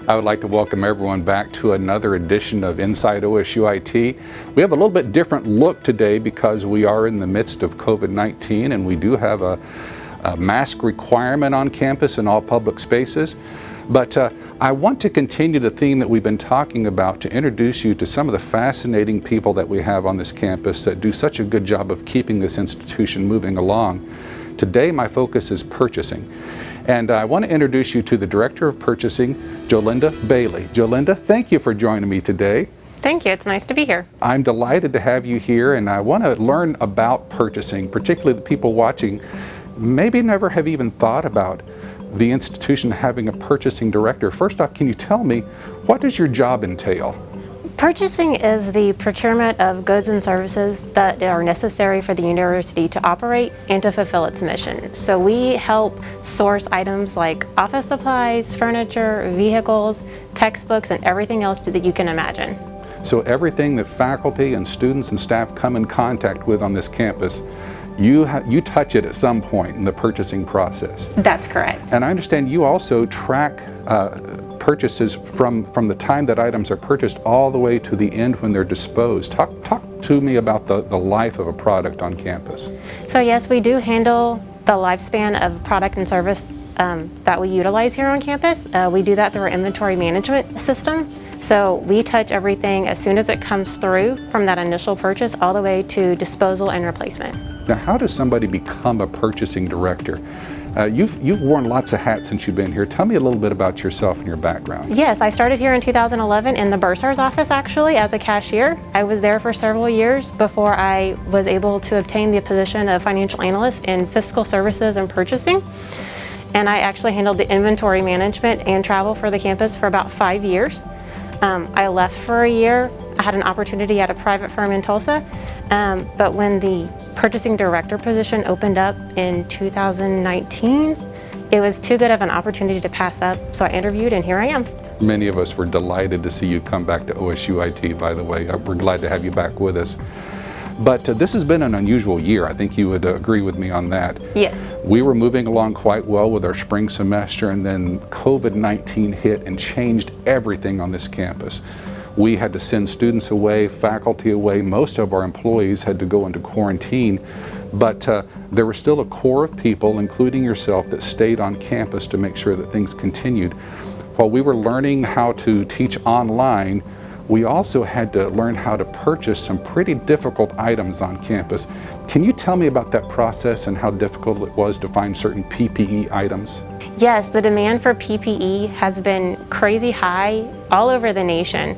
I would like to welcome everyone back to another edition of Inside OSUIT. We have a little bit different look today because we are in the midst of COVID-19 and we do have a mask requirement on campus in all public spaces. But I want to continue the theme that we've been talking about to introduce you to some of the fascinating people that we have on this campus that do such a good job of keeping this institution moving along. Today my focus is purchasing. And I want to introduce you to the Director of Purchasing, Jolinda Bailey. Jolinda, thank you for joining me today. Thank you. It's nice to be here. I'm delighted to have you here, and I want to learn about purchasing, particularly the people watching maybe never have even thought about the institution having a purchasing director. First off, can you tell me, what does your job entail? Purchasing is the procurement of goods and services that are necessary for the university to operate and to fulfill its mission. So we help source items like office supplies, furniture, vehicles, textbooks, and everything else that you can imagine. So everything that faculty and students and staff come in contact with on this campus, you touch it at some point in the purchasing process. That's correct. And I understand you also track purchases from the time that items are purchased all the way to the end when they're disposed. Talk to me about the life of a product on campus. So yes, we do handle the lifespan of product and service that we utilize here on campus. We do that through our inventory management system. So we touch everything as soon as it comes through from that initial purchase all the way to disposal and replacement. Now, how does somebody become a purchasing director? You've worn lots of hats since you've been here. Tell me a little bit about yourself and your background. Yes, I started here in 2011 in the bursar's office actually as a cashier. I was there for several years before I was able to obtain the position of financial analyst in fiscal services and purchasing. And I actually handled the inventory management and travel for the campus for about 5 years. I left for a year. I had an opportunity at a private firm in Tulsa, but when the purchasing director position opened up in 2019, it was too good of an opportunity to pass up, so I interviewed and here I am. Many of us were delighted to see you come back to OSUIT, by the way. We're glad to have you back with us. But this has been an unusual year. I think you would agree with me on that. Yes. We were moving along quite well with our spring semester, and then COVID-19 hit and changed everything on this campus. We had to send students away, faculty away. Most of our employees had to go into quarantine, but there was still a core of people, including yourself, that stayed on campus to make sure that things continued. While we were learning how to teach online, we also had to learn how to purchase some pretty difficult items on campus. Can you tell me about that process and how difficult it was to find certain PPE items? Yes, the demand for PPE has been crazy high all over the nation.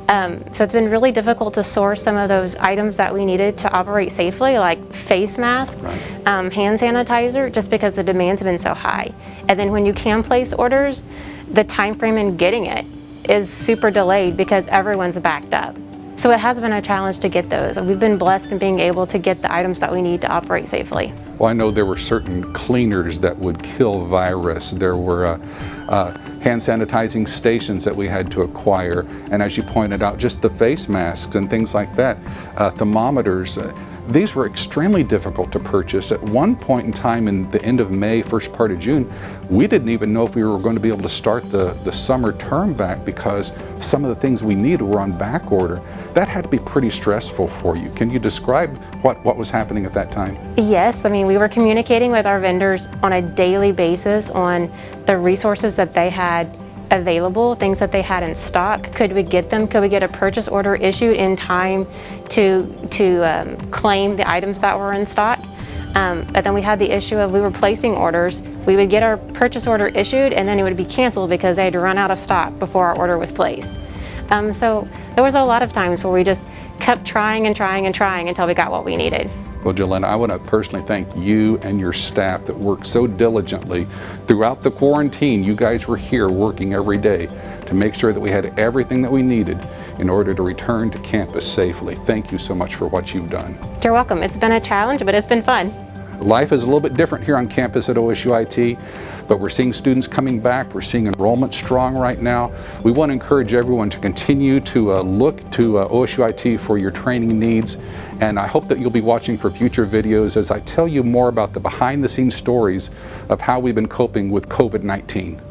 So it's been really difficult to source some of those items that we needed to operate safely, like face masks, right. Hand sanitizer, just because the demand's been so high. And then when you can place orders, the time frame in getting it is super delayed because everyone's backed up. So it has been a challenge to get those. We've been blessed in being able to get the items that we need to operate safely. Well, I know there were certain cleaners that would kill virus. There were hand sanitizing stations that we had to acquire. And as you pointed out, just the face masks and things like that, thermometers. These were extremely difficult to purchase. At one point in time in the end of May, first part of June, we didn't even know if we were going to be able to start the summer term back because some of the things we needed were on back order. That had to be pretty stressful for you. Can you describe what was happening at that time? Yes, I mean, we were communicating with our vendors on a daily basis on the resources that they had available, things that they had in stock. Could we get them? Could we get a purchase order issued in time to claim the items that were in stock? But then we had the issue of we were placing orders. We would get our purchase order issued and then it would be canceled because they had to run out of stock before our order was placed. So there was a lot of times where we just kept trying and trying and trying until we got what we needed. Well, Jolinda, I want to personally thank you and your staff that worked so diligently throughout the quarantine. You guys were here working every day to make sure that we had everything that we needed in order to return to campus safely. Thank you so much for what you've done. You're welcome. It's been a challenge, but it's been fun. Life is a little bit different here on campus at OSUIT, but we're seeing students coming back. We're seeing enrollment strong right now. We want to encourage everyone to continue to look to OSUIT for your training needs, and I hope that you'll be watching for future videos as I tell you more about the behind-the-scenes stories of how we've been coping with COVID-19.